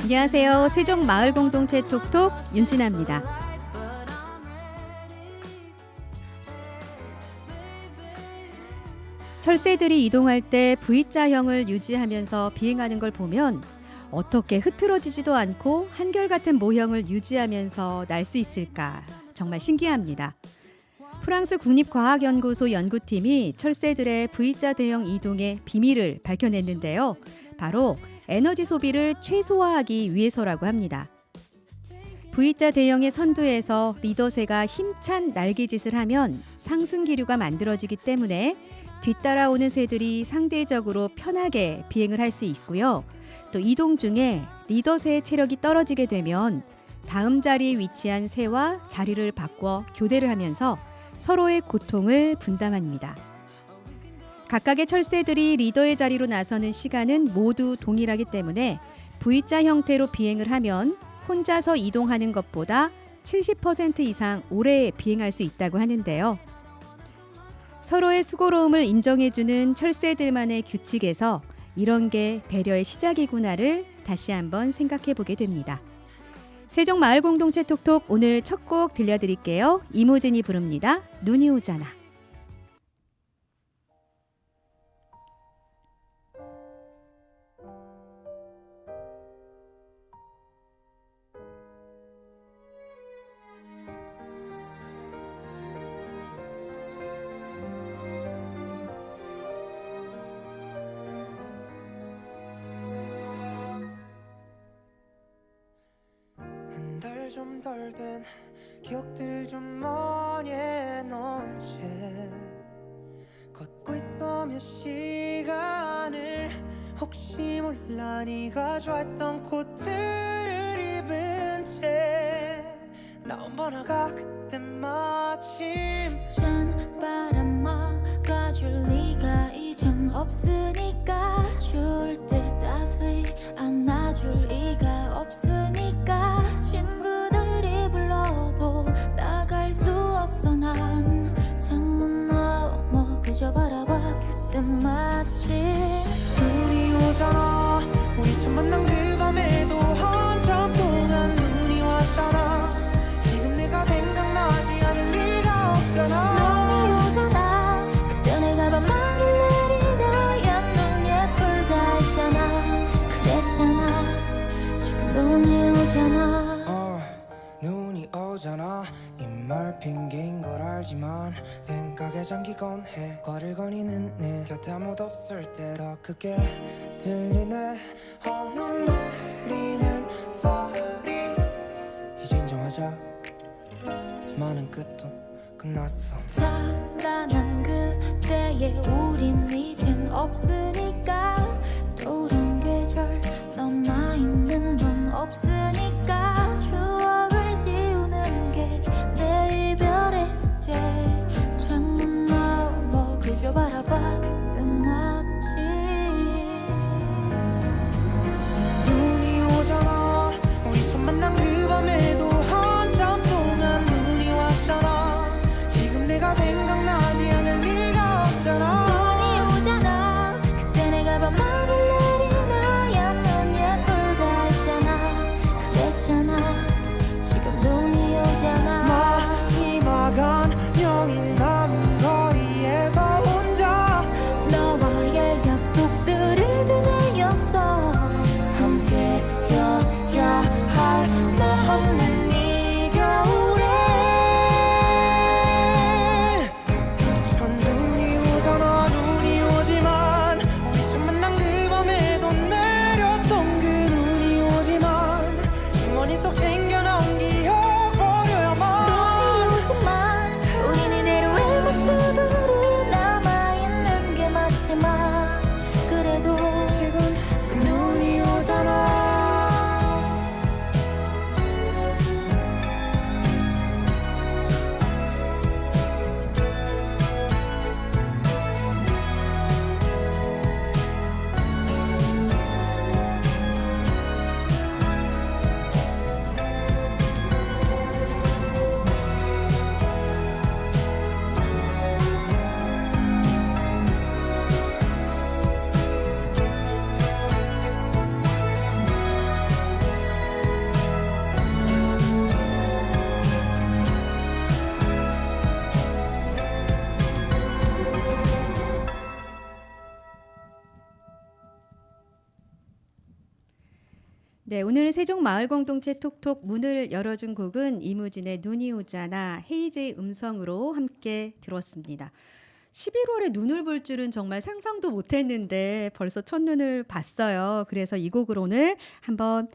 안녕하세요. 세종 마을 공동체 톡톡 윤진아입니다. 철새들이 이동할 때 V자형을 유지하면서 비행하는 걸 보면 어떻게 흐트러지지도 않고 한결같은 모형을 유지하면서 날 수 있을까? 정말 신기합니다. 프랑스 국립과학연구소 연구팀이 철새들의 V자 대형 이동의 비밀을 밝혀냈는데요. 바로 에너지 소비를 최소화하기 위해서라고 합니다. V자 대형의 선두에서 리더새가 힘찬 날개짓을 하면 상승 기류가 만들어지기 때문에 뒤따라오는 새들이 상대적으로 편하게 비행을 할 수 있고요. 또 이동 중에 리더새의 체력이 떨어지게 되면 다음 자리에 위치한 새와 자리를 바꿔 교대를 하면서 서로의 고통을 분담합니다. 각각의 철새들이 리더의 자리로 나서는 시간은 모두 동일하기 때문에 V자 형태로 비행을 하면 혼자서 이동하는 것보다 70% 이상 오래 비행할 수 있다고 하는데요. 서로의 수고로움을 인정해주는 철새들만의 규칙에서 이런 게 배려의 시작이구나를 다시 한번 생각해보게 됩니다. 세종 마을 공동체 톡톡 오늘 첫 곡 들려드릴게요. 이무진이 부릅니다. 눈이 오잖아. 좀 덜 된 기억들 좀 머리에 넣은 채 걷고 있어 몇 시간을 혹시 몰라 네가 좋아했던 코트를 입은 채 나온 번화가 그때 마침 찬바람 막아줄 리가 이젠 없으니까 추울 때 따스히 안아줄 리가 없으니까 친구들이 불러보 나갈 수 없어 난 창문 너머 그저 바라봐 그때 마침 눈이 오잖아 우리 처음 만난 그 밤에도 한참 동안 눈이 왔잖아 지금 내가 생각나지 않을 리가 없잖아 눈이 오잖아 그때 내가 밤하늘 내리나야 눈 예쁘다 했잖아 그랬잖아 지금 눈이 오잖아 눈이 오잖아 이 말 핑계인 걸 알지만 생각에 잠기곤 해 거리를 거니는 내 곁에 아무도 없을 때 더 크게 들리네 눈 내리는 소리 이제 인정하자 수많은 끝도 끝났어 찬란한 그때의 우린 이젠 없으니까 또런 계절 남아있는 건 없으니까 추억을 지우는 게 내 이별의 숙제 창문 넘어 그저 바라봐 그때 마치 눈이 오잖아 우리 처음 만난 그 밤에도 한참 동안 눈이 왔잖아 지금 내가 생각나지 않을 리가 없잖아 눈이 오잖아 그때 내가 밤하늘 내리나야 눈 예쁘다 했잖아 그랬잖아 지금 눈이 오잖아 마지막 안녕이 남은 거리에서 혼자 네, 오늘 세종 마을 공동체 톡톡 문을 열어준 곡은 이무진의 눈이 오잖아 헤이즈의 음성으로 함께 들었습니다. 11월에 눈을 볼 줄은 정말 상상도 못했는데 벌써 첫눈을 봤어요. 그래서 이 곡을 오늘 한번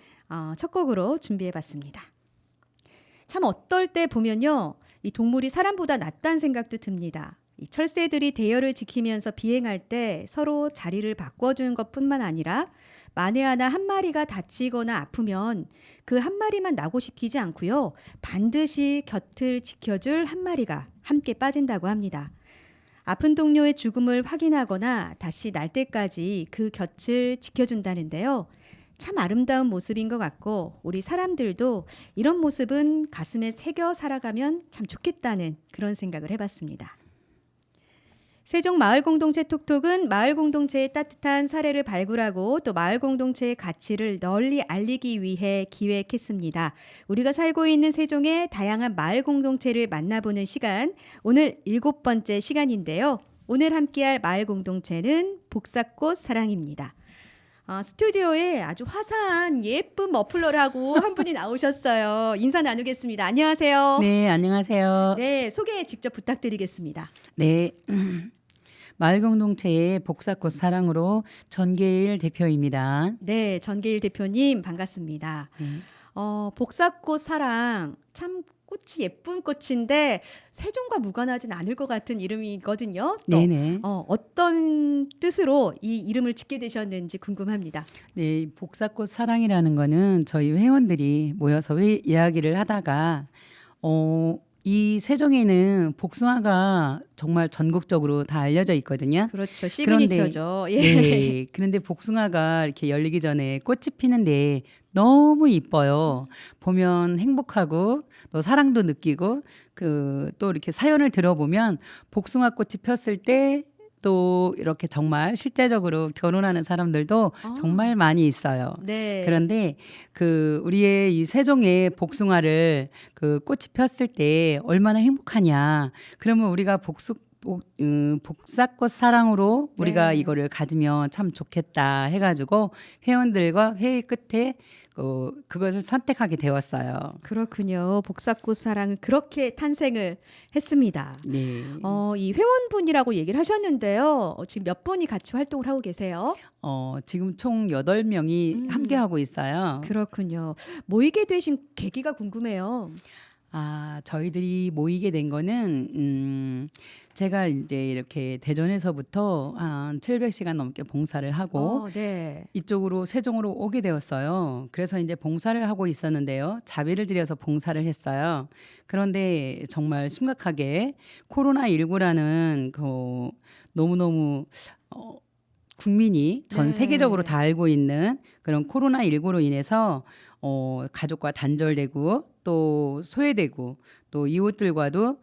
첫 곡으로 준비해봤습니다. 참 어떨 때 보면요, 이 동물이 사람보다 낫다는 생각도 듭니다. 이 철새들이 대열을 지키면서 비행할 때 서로 자리를 바꿔주는 것뿐만 아니라 만에 하나 한 마리가 다치거나 아프면 그 한 마리만 낙오시키지 않고요, 반드시 곁을 지켜줄 한 마리가 함께 빠진다고 합니다. 아픈 동료의 죽음을 확인하거나 다시 날 때까지 그 곁을 지켜준다는데요. 참 아름다운 모습인 것 같고 우리 사람들도 이런 모습은 가슴에 새겨 살아가면 참 좋겠다는 그런 생각을 해봤습니다. 세종 마을 공동체 톡톡은 마을 공동체의 따뜻한 사례를 발굴하고 또 마을 공동체의 가치를 널리 알리기 위해 기획했습니다. 우리가 살고 있는 세종의 다양한 마을 공동체를 만나보는 시간, 오늘 7번째 시간인데요. 오늘 함께할 마을 공동체는 복사꽃 사랑입니다. 스튜디오에 아주 화사한 예쁜 머플러를 하고 한 분이 나오셨어요. 인사 나누겠습니다. 안녕하세요. 네, 안녕하세요. 네, 소개 직접 부탁드리겠습니다. 네. 마을 공동체의 복사꽃 사랑으로 전계일 대표입니다. 네, 전계일 대표님 반갑습니다. 네. 복사꽃 사랑, 참 꽃이 예쁜 꽃인데 세종과 무관하진 않을 것 같은 이름이거든요. 또 네네. 어떤 뜻으로 이 이름을 짓게 되셨는지 궁금합니다. 네, 복사꽃 사랑이라는 거는 저희 회원들이 모여서 이야기를 하다가 이 세종에는 복숭아가 정말 전국적으로 다 알려져 있거든요. 그렇죠, 시그니처죠. 예. 네, 그런데 복숭아가 이렇게 열리기 전에 꽃이 피는데 너무 이뻐요. 보면 행복하고 또 사랑도 느끼고 또 이렇게 사연을 들어보면 복숭아 꽃이 폈을 때 또 이렇게 정말 실제적으로 결혼하는 사람들도 정말 많이 있어요. 네. 그런데 우리의 이 세종의 복숭아를 꽃이 폈을 때 얼마나 행복하냐. 그러면 우리가 복사꽃 사랑으로 우리가 네. 이거를 가지면 참 좋겠다 해가지고 회원들과 회의 끝에 그것을 선택하게 되었어요. 그렇군요. 복사꽃 사랑은 그렇게 탄생을 했습니다. 네. 이 회원분이라고 얘기를 하셨는데요. 지금 몇 분이 같이 활동을 하고 계세요? 지금 총 8명이 함께하고 있어요. 그렇군요. 모이게 되신 계기가 궁금해요. 저희들이 모이게 된 거는 제가 이제 이렇게 대전에서부터 한 700시간 넘게 봉사를 하고 네. 이쪽으로 세종으로 오게 되었어요. 그래서 이제 봉사를 하고 있었는데요. 자비를 들여서 봉사를 했어요. 그런데 정말 심각하게 코로나19라는 너무너무 국민이 전 네. 세계적으로 다 알고 있는 그런 코로나19로 인해서 가족과 단절되고 또 소외되고 또 이웃들과도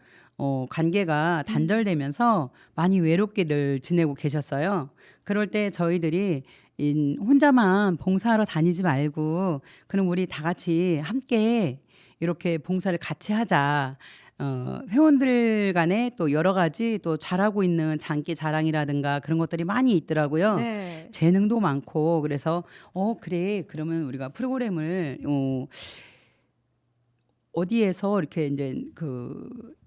관계가 단절되면서 많이 외롭게 늘 지내고 계셨어요. 그럴 때 저희들이 혼자만 봉사하러 다니지 말고 그럼 우리 다 같이 함께 이렇게 봉사를 같이 하자. 회원들 간에 또 여러 가지 또 잘하고 있는 장기 자랑이라든가 그런 것들이 많이 있더라고요. 네. 재능도 많고 그래서 그래 그러면 우리가 프로그램을 어디에서 이렇게 이제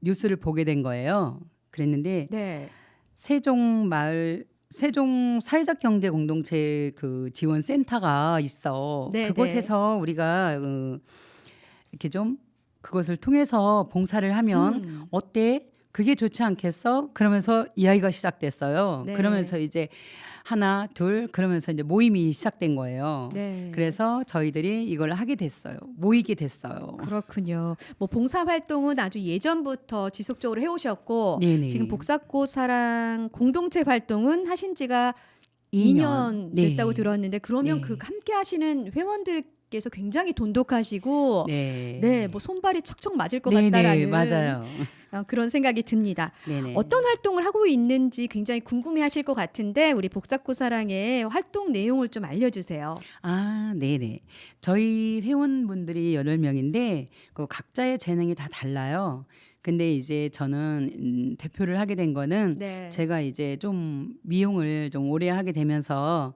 뉴스를 보게 된 거예요. 그랬는데 네. 세종 사회적 경제 공동체 지원 센터가 있어. 네, 그곳에서 우리가 이렇게 좀 그것을 통해서 봉사를 하면 어때? 그게 좋지 않겠어? 그러면서 이야기가 시작됐어요. 네. 그러면서 이제 하나, 둘 그러면서 이제 모임이 시작된 거예요. 네. 그래서 저희들이 이걸 하게 됐어요. 모이게 됐어요. 그렇군요. 봉사 활동은 아주 예전부터 지속적으로 해오셨고 네네. 지금 복사꽃 사랑 공동체 활동은 하신 지가 2년 됐다고 네. 들었는데 그러면 네. 함께 하시는 회원들께서 굉장히 돈독하시고 네. 손발이 척척 맞을 것 네네, 같다라는 맞아요. 그런 생각이 듭니다. 네네. 어떤 활동을 하고 있는지 굉장히 궁금해하실 것 같은데 우리 복사꽃 사랑의 활동 내용을 좀 알려주세요. 네네. 저희 회원분들이 8명인데 각자의 재능이 다 달라요. 근데 이제 저는 대표를 하게 된 거는 네. 제가 이제 좀 미용을 좀 오래 하게 되면서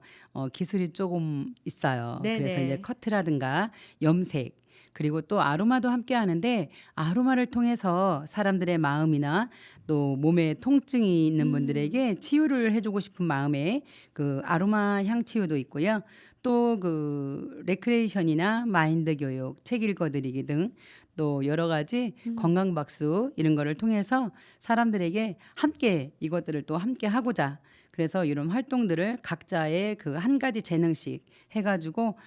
기술이 조금 있어요. 그래서 이제 네네. 커트라든가 염색 그리고 또 아로마도 함께 하는데 아로마를 통해서 사람들의 마음이나 또 몸에 통증이 있는 분들에게 치유를 해주고 싶은 마음에 그 아로마 향 치유도 있고요. 또 그 레크레이션이나 마인드 교육, 책 읽어드리기 등 또 여러 가지 건강 박수 이런 거를 통해서 사람들에게 함께 이것들을 또 함께 하고자 그래서 이런 활동들을 각자의 그 한 가지 재능씩 해가지고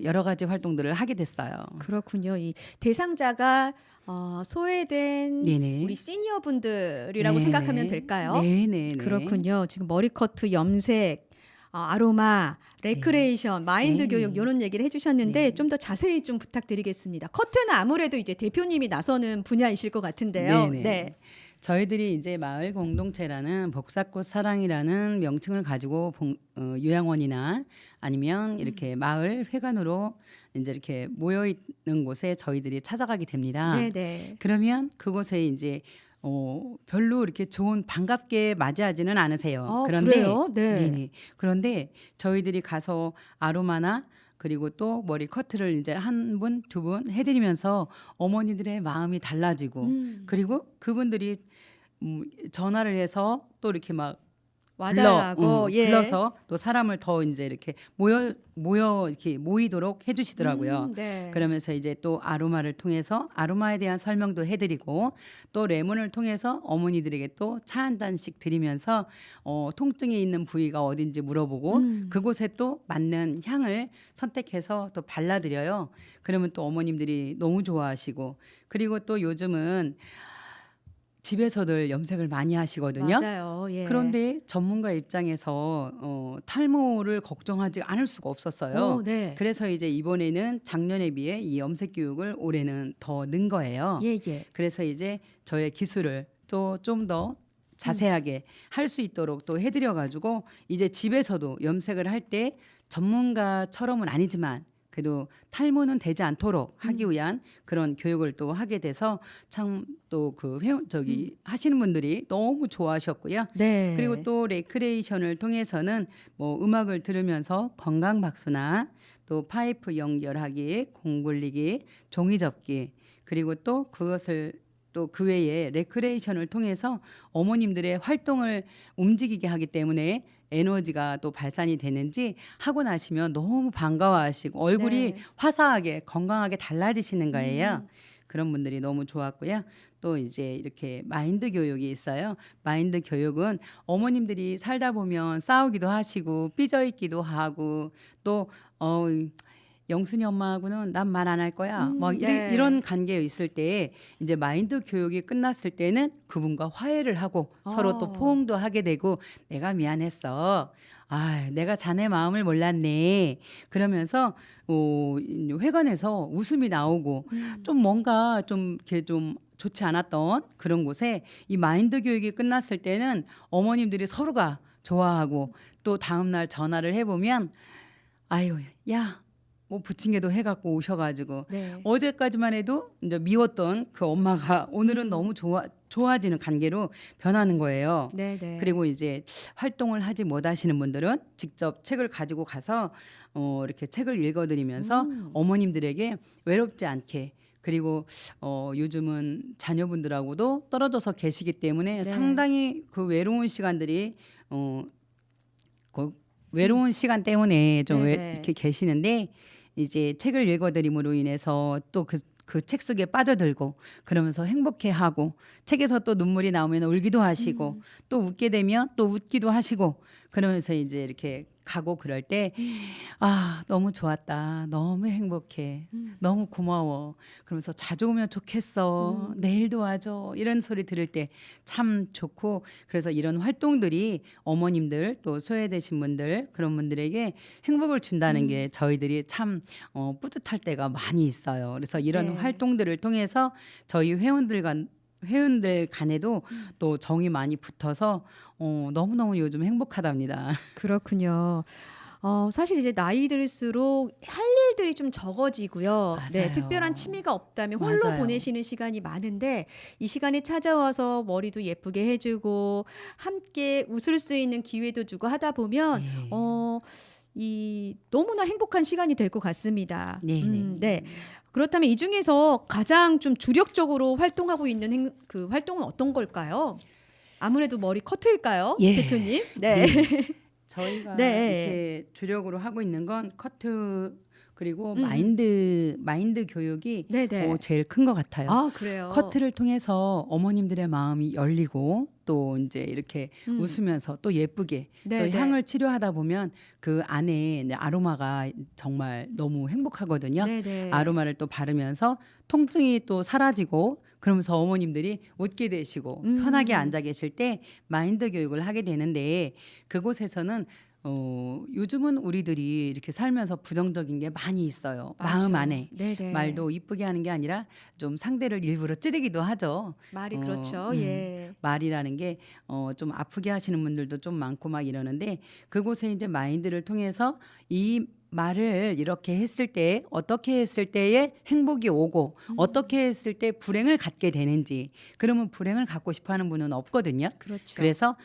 여러 가지 활동들을 하게 됐어요. 그렇군요. 이 대상자가 소외된 네네. 우리 시니어 분들이라고 네. 생각하면 될까요? 네네. 그렇군요. 지금 머리 커트, 염색, 아로마, 레크레이션, 마인드 네. 교육 이런 얘기를 해주셨는데 네. 좀 더 자세히 좀 부탁드리겠습니다. 커트는 아무래도 이제 대표님이 나서는 분야이실 것 같은데요. 네네. 네. 저희들이 이제 마을 공동체라는 복사꽃 사랑이라는 명칭을 가지고 요양원이나 아니면 이렇게 마을 회관으로 이제 이렇게 모여 있는 곳에 저희들이 찾아가게 됩니다. 네네. 그러면 그곳에 이제 별로 이렇게 좋은 반갑게 맞이하지는 않으세요. 그런데 그래요? 네. 네네. 그런데 저희들이 가서 아로마나 그리고 또 머리 커트를 이제 한 분, 두 분 해드리면서 어머니들의 마음이 달라지고 그리고 그분들이 전화를 해서 또 이렇게 막 와달라고 예. 불러서 또 사람을 더 이제 이렇게 모여 이렇게 모이도록 해주시더라고요. 네. 그러면서 이제 또 아로마를 통해서 아로마에 대한 설명도 해드리고 또 레몬을 통해서 어머니들에게 또 차 한 잔씩 드리면서 통증이 있는 부위가 어딘지 물어보고 그곳에 또 맞는 향을 선택해서 또 발라드려요. 그러면 또 어머님들이 너무 좋아하시고 그리고 또 요즘은 집에서들 염색을 많이 하시거든요. 맞아요. 예. 그런데 전문가 입장에서 탈모를 걱정하지 않을 수가 없었어요. 네. 그래서 이제 이번에는 작년에 비해 이 염색 교육을 올해는 더 는 거예요. 예, 예. 그래서 이제 저의 기술을 또 좀 더 자세하게 할 수 있도록 또 해드려 가지고 이제 집에서도 염색을 할 때 전문가처럼은 아니지만 그래도 탈모는 되지 않도록 하기 위한 그런 교육을 또 하게 돼서 참 또 그 회원 하시는 분들이 너무 좋아하셨고요. 네. 그리고 또 레크레이션을 통해서는 뭐 음악을 들으면서 건강 박수나 또 파이프 연결하기, 공 굴리기, 종이 접기 그리고 또 그것을 또 그 외에 레크레이션을 통해서 어머님들의 활동을 움직이게 하기 때문에 에너지가 또 발산이 되는지 하고 나시면 너무 반가워하시고 얼굴이 네. 화사하게 건강하게 달라지시는 거예요. 그런 분들이 너무 좋았고요. 또 이제 이렇게 마인드 교육이 있어요. 마인드 교육은 어머님들이 살다 보면 싸우기도 하시고 삐져있기도 하고 또 영순이 엄마하고는 난 말 안 할 거야. 막 네. 이런 관계에 있을 때 이제 마인드 교육이 끝났을 때는 그분과 화해를 하고 서로 또 포옹도 하게 되고 내가 미안했어. 내가 자네 마음을 몰랐네. 그러면서 회관에서 웃음이 나오고 좀 뭔가 좀 이렇게 좀 좋지 않았던 그런 곳에 이 마인드 교육이 끝났을 때는 어머님들이 서로가 좋아하고 또 다음 날 전화를 해보면 아유 야 뭐 부침개도 해갖고 오셔가지고 네. 어제까지만 해도 이제 미웠던 그 엄마가 오늘은 너무 좋아지는 관계로 변하는 거예요. 네, 네. 그리고 이제 활동을 하지 못하시는 분들은 직접 책을 가지고 가서 이렇게 책을 읽어드리면서 어머님들에게 외롭지 않게 그리고 요즘은 자녀분들하고도 떨어져서 계시기 때문에 네. 상당히 그 외로운 시간들이 외로운 시간 때문에 좀 네네. 이렇게 계시는데 이제 책을 읽어드림으로 인해서 또 그 책 속에 빠져들고 그러면서 행복해하고 책에서 또 눈물이 나오면 울기도 하시고 또 웃게 되면 또 웃기도 하시고 그러면서 이제 이렇게 가고 그럴 때 너무 좋았다 너무 행복해 너무 고마워 그러면서 자주 오면 좋겠어 내일도 와줘 이런 소리 들을 때 참 좋고 그래서 이런 활동들이 어머님들 또 소외되신 분들 그런 분들에게 행복을 준다는 게 저희들이 참 뿌듯할 때가 많이 있어요. 그래서 이런 네. 활동들을 통해서 저희 회원들 간에도 또 정이 많이 붙어서 너무너무 요즘 행복하답니다. 그렇군요. 사실 이제 나이 들수록 할 일들이 좀 적어지고요. 네, 맞아요. 특별한 취미가 없다면 홀로 맞아요. 보내시는 시간이 많은데 이 시간에 찾아와서 머리도 예쁘게 해주고 함께 웃을 수 있는 기회도 주고 하다 보면 네. 이 너무나 행복한 시간이 될 것 같습니다. 네, 네. 네. 그렇다면 이 중에서 가장 좀 주력적으로 활동하고 있는 그 활동은 어떤 걸까요? 아무래도 머리 커트일까요, 예. 대표님? 네. 저희가 네. 이렇게 주력으로 하고 있는 건 커트 그리고 음. 마인드 교육이 네네. 제일 큰 것 같아요. 아, 그래요. 커트를 통해서 어머님들의 마음이 열리고 또 이제 이렇게 음. 웃으면서 또 예쁘게 네네. 또 향을 치료하다 보면 그 안에 이제 아로마가 정말 너무 행복하거든요. 네네. 아로마를 또 바르면서 통증이 또 사라지고 그러면서 어머님들이 웃게 되시고 편하게 앉아 계실 때 마인드 교육을 하게 되는데 그곳에서는 요즘은 우리들이 이렇게 살면서 부정적인 게 많이 있어요. 마음 맞죠. 안에. 네네. 말도 이쁘게 하는 게 아니라 좀 상대를 일부러 찌르기도 하죠. 말이 어, 그렇죠. 음. 예. 말이라는 게 좀 아프게 하시는 분들도 좀 많고 막 이러는데 그곳에 이제 마인드를 통해서 이 말을 이렇게 했을 때 어떻게 했을 때에 행복이 오고 어떻게 했을 때 불행을 갖게 되는지 그러면 불행을 갖고 싶어 하는 분은 없거든요. 그렇죠. 그래서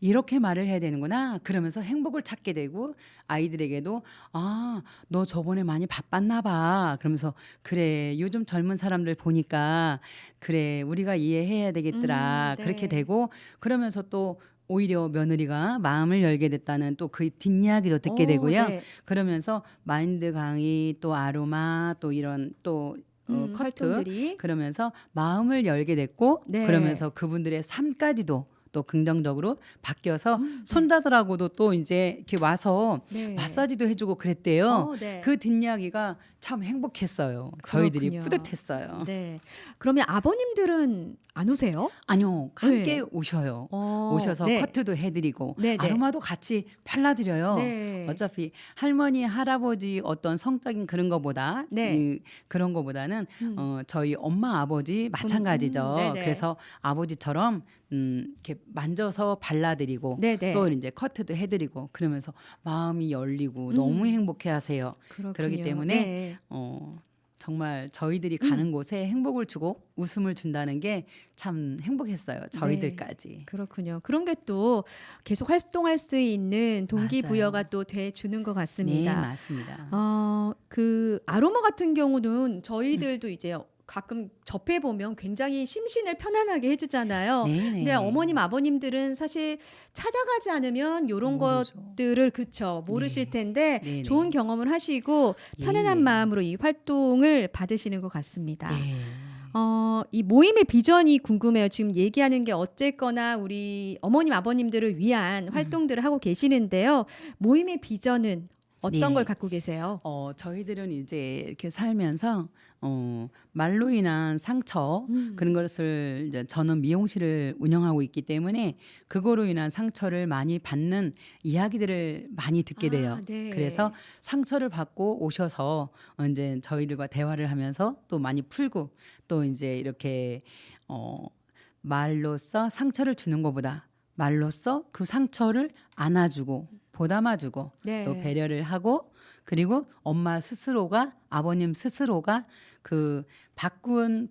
이렇게 말을 해야 되는구나 그러면서 행복을 찾게 되고 아이들에게도 너 저번에 많이 바빴나 봐 그러면서 그래 요즘 젊은 사람들 보니까 그래 우리가 이해해야 되겠더라 네. 그렇게 되고 그러면서 또 오히려 며느리가 마음을 열게 됐다는 또 그 뒷이야기도 듣게 되고요. 네. 그러면서 마인드 강의 또 아로마 또 이런 또 커트 활동들이 그러면서 마음을 열게 됐고 네. 그러면서 그분들의 삶까지도 또 긍정적으로 바뀌어서 네. 손자들하고도 또 이제 이렇게 와서 네. 마사지도 해주고 그랬대요. 네. 그 뒷이야기가 참 행복했어요. 저희들이 그렇군요. 뿌듯했어요. 네. 그러면 아버님들은 안 오세요? 아니요, 함께 네. 오셔요. 어, 오셔서 네. 커트도 해드리고 네네. 아로마도 같이 발라드려요. 네. 어차피 할머니 할아버지 어떤 성적인 그런 거보다 네. 그런 거보다는 저희 엄마 아버지 마찬가지죠. 네네. 그래서 아버지처럼 이렇게 만져서 발라드리고 네네. 또 이제 커트도 해드리고 그러면서 마음이 열리고 너무 행복해하세요. 그렇군요. 그렇기 때문에 네. 정말 저희들이 가는 곳에 행복을 주고 웃음을 준다는 게 참 행복했어요. 저희들까지. 그렇군요. 그런 게 또 계속 활동할 수 있는 동기부여가 맞아요. 또 돼 주는 것 네, 같습니다. 맞습니다. 그 아로마 같은 경우는 저희들도 이제 가끔 접해 보면 굉장히 심신을 편안하게 해주잖아요. 네네. 근데 어머님 아버님들은 사실 찾아가지 않으면 이런 모르죠. 것들을 그쵸 모르실 네. 텐데 네네. 좋은 경험을 하시고 편안한 예. 마음으로 이 활동을 받으시는 것 같습니다. 네. 이 모임의 비전이 궁금해요. 지금 얘기하는 게 어쨌거나 우리 어머님 아버님들을 위한 활동들을 하고 계시는데요. 모임의 비전은 어떤 네. 걸 갖고 계세요? 저희들은 이제 이렇게 살면서 말로 인한 상처 그런 것을 이제 저는 미용실을 운영하고 있기 때문에 그거로 인한 상처를 많이 받는 이야기들을 많이 듣게 돼요. 네. 그래서 상처를 받고 오셔서 이제 저희들과 대화를 하면서 또 많이 풀고 또 이제 이렇게 말로써 상처를 주는 것보다 말로써 그 상처를 안아주고 보담아주고 네. 또 배려를 하고 그리고 엄마 스스로가 아버님 스스로가 그 바꾼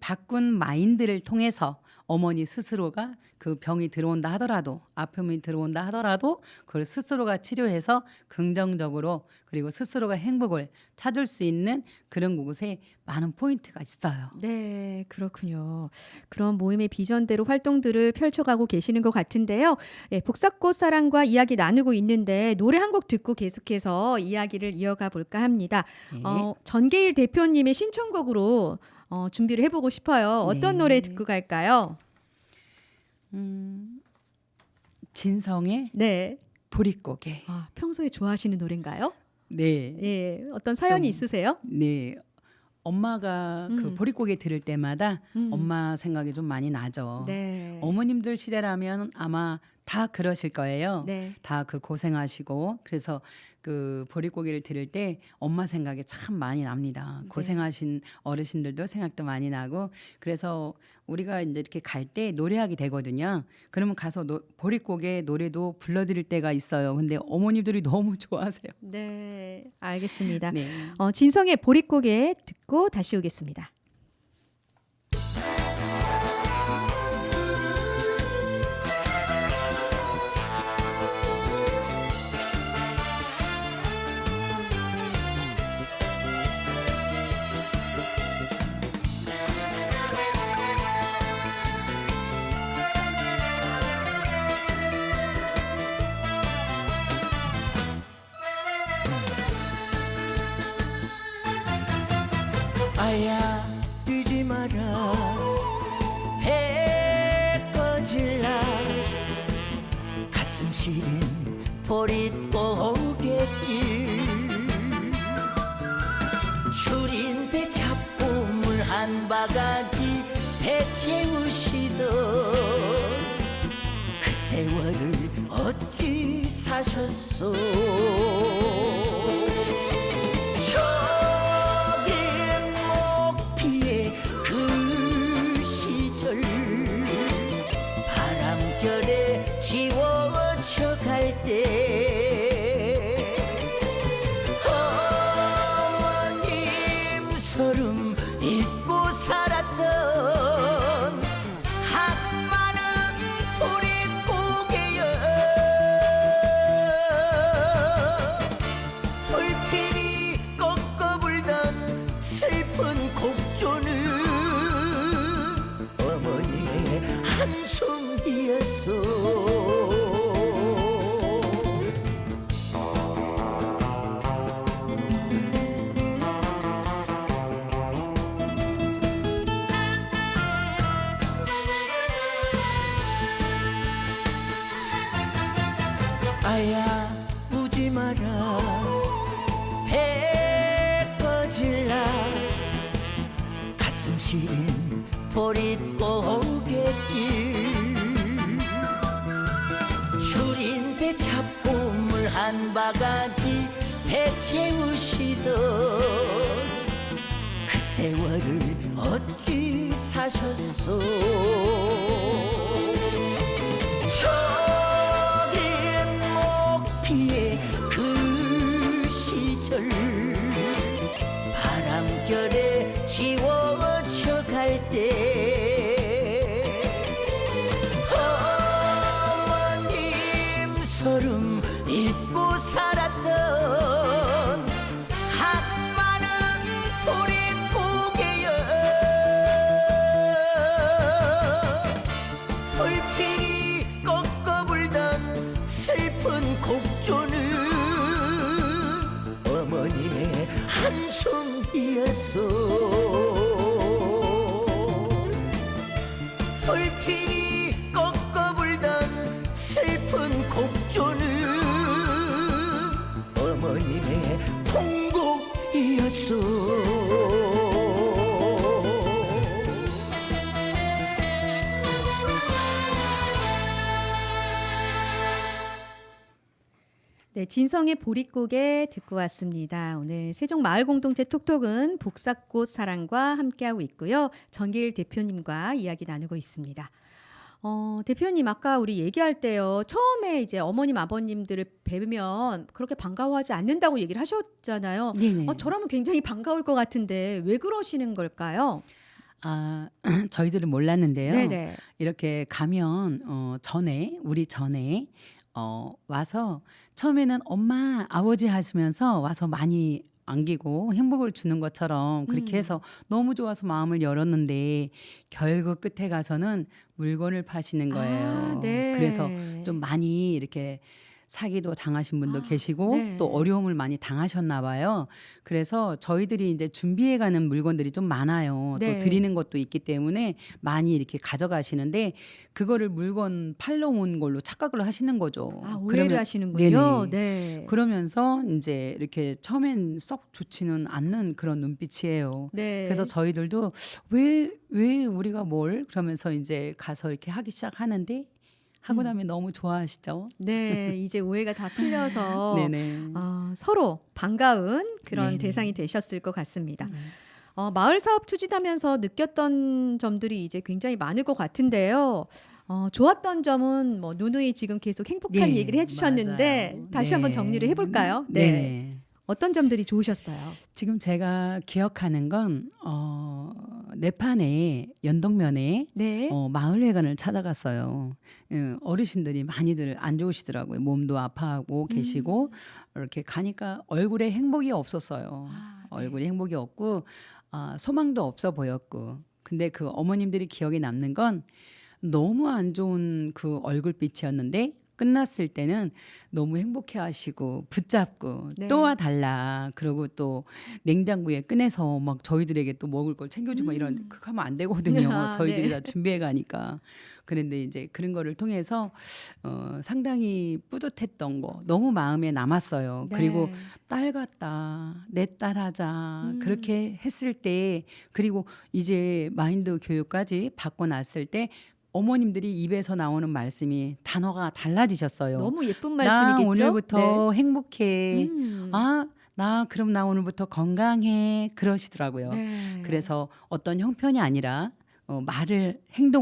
마인드를 통해서 어머니 스스로가 그 병이 들어온다 하더라도 아픔이 들어온다 하더라도 그걸 스스로가 치료해서 긍정적으로 그리고 스스로가 행복을 찾을 수 있는 그런 곳에 많은 포인트가 있어요. 네, 그렇군요. 그런 모임의 비전대로 활동들을 펼쳐가고 계시는 것 같은데요. 예, 복사꽃 사랑과 이야기 나누고 있는데 노래 한 곡 듣고 계속해서 이야기를 이어가 볼까 합니다. 네. 전계일 대표님의 신청곡으로 준비를 해보고 싶어요. 어떤 네. 노래 듣고 갈까요? 진성의 네. 보릿고개. 평소에 좋아하시는 노래인가요? 네. 예, 어떤 사연이 좀- 있으세요? 네. 엄마가 그 보릿고개 들을 때마다 엄마 생각이 좀 많이 나죠. 네. 어머님들 시대라면 아마 다 그러실 거예요. 네. 다 그 고생하시고 그래서 그 보릿고개를 들을 때 엄마 생각이 참 많이 납니다. 네. 고생하신 어르신들도 생각도 많이 나고 그래서 우리가 이제 이렇게 갈 때 노래하게 되거든요. 그러면 가서 보릿고개 노래도 불러드릴 때가 있어요. 근데 어머니들이 너무 좋아하세요. 네, 알겠습니다. 네. 진성의 보릿고개 듣고 다시 오겠습니다. 아야 뛰지 마라 배 꺼질라 가슴 시린 보릿고개길 줄인 배 잡고 물 한 바가지 배 채우시던 그 세월을 어찌 사셨소 그 시절 바람결에 지워져 갈 때 어머님 서름 잊고 살았던 한마는 보릿고개여 불필이 꺾어 불던 슬픈 곡조는 어머님의 한숨이었어 아야 우지 마라 배 꺼질라 가슴 시린 보릿고개길 줄인 배 잡고 물 한 바가지 배 채우시던 그 세월을 어찌 사셨소 저긴 목피의 그 시절 바람결에 지워져 갈 때 어머님 서름 잊고 살았던 한마는 보릿고개여 불필이 꺾어 불던 슬픈 곡조는 어머님의 한숨이었어 불필이 꺾어 불던 슬픈 곡조는 어머님의 통곡이었어 네, 진성의 보릿고개 듣고 왔습니다. 오늘 세종 마을 공동체 톡톡은 복사꽃 사랑과 함께하고 있고요. 전길 대표님과 이야기 나누고 있습니다. 대표님 아까 우리 얘기할 때요. 처음에 이제 어머님 아버님들을 뵈면 그렇게 반가워하지 않는다고 얘기를 하셨잖아요. 네네. 저라면 굉장히 반가울 것 같은데 왜 그러시는 걸까요? 아, 저희들은 몰랐는데요. 네네. 이렇게 가면 우리 전에 와서 처음에는 엄마 아버지 하시면서 와서 많이 안기고 행복을 주는 것처럼 그렇게 해서 너무 좋아서 마음을 열었는데 결국 끝에 가서는 물건을 파시는 거예요. 네. 그래서 좀 많이 이렇게 사기도 당하신 분도 계시고 네. 또 어려움을 많이 당하셨나 봐요. 그래서 저희들이 이제 준비해 가는 물건들이 좀 많아요. 네. 또 드리는 것도 있기 때문에 많이 이렇게 가져가시는데 그거를 물건 팔러 온 걸로 착각을 하시는 거죠. 오해를 하시는군요. 네네. 네. 그러면서 이제 이렇게 처음엔 썩 좋지는 않는 그런 눈빛이에요. 네. 그래서 저희들도 왜 우리가 뭘 그러면서 이제 가서 이렇게 하기 시작하는데 하고 나면 너무 좋아하시죠? 네, 이제 오해가 다 풀려서 네네. 서로 반가운 그런 네네. 대상이 되셨을 것 같습니다. 네. 마을 사업 추진하면서 느꼈던 점들이 이제 굉장히 많을 것 같은데요. 좋았던 점은 뭐 누누이 지금 계속 행복한 네, 얘기를 해주셨는데 맞아요. 다시 네. 한번 정리를 해볼까요? 네. 네네. 어떤 점들이 좋으셨어요? 지금 제가 기억하는 건 내판에 연동면에 네. 마을회관을 찾아갔어요. 어르신들이 많이들 안 좋으시더라고요. 몸도 아파하고 계시고 이렇게 가니까 얼굴에 행복이 없었어요. 아, 네. 얼굴에 행복이 없고 소망도 없어 보였고. 근데 그 어머님들이 기억에 남는 건 너무 안 좋은 그 얼굴빛이었는데 끝났을 때는 너무 행복해 하시고 붙잡고 네. 또 와달라. 그리고 또 냉장고에 꺼내서 막 저희들에게 또 먹을 걸 챙겨주고 이런 그거 하면 안 되거든요. 아, 저희들이 네. 다 준비해 가니까. 그런데 이제 그런 거를 통해서 상당히 뿌듯했던 거 너무 마음에 남았어요. 네. 그리고 딸 같다, 내 딸 하자 그렇게 했을 때 그리고 이제 마인드 교육까지 받고 났을 때 어머님들이 입에서 나오는 말씀이 단어가 달라지셨어요. 너무 예쁜 나 말씀이겠죠? 오늘부터 행복해. 네. 그럼 나 오늘부터 건강해. 그러시더라고요. 네. 그래서 어떤 형편이 아니라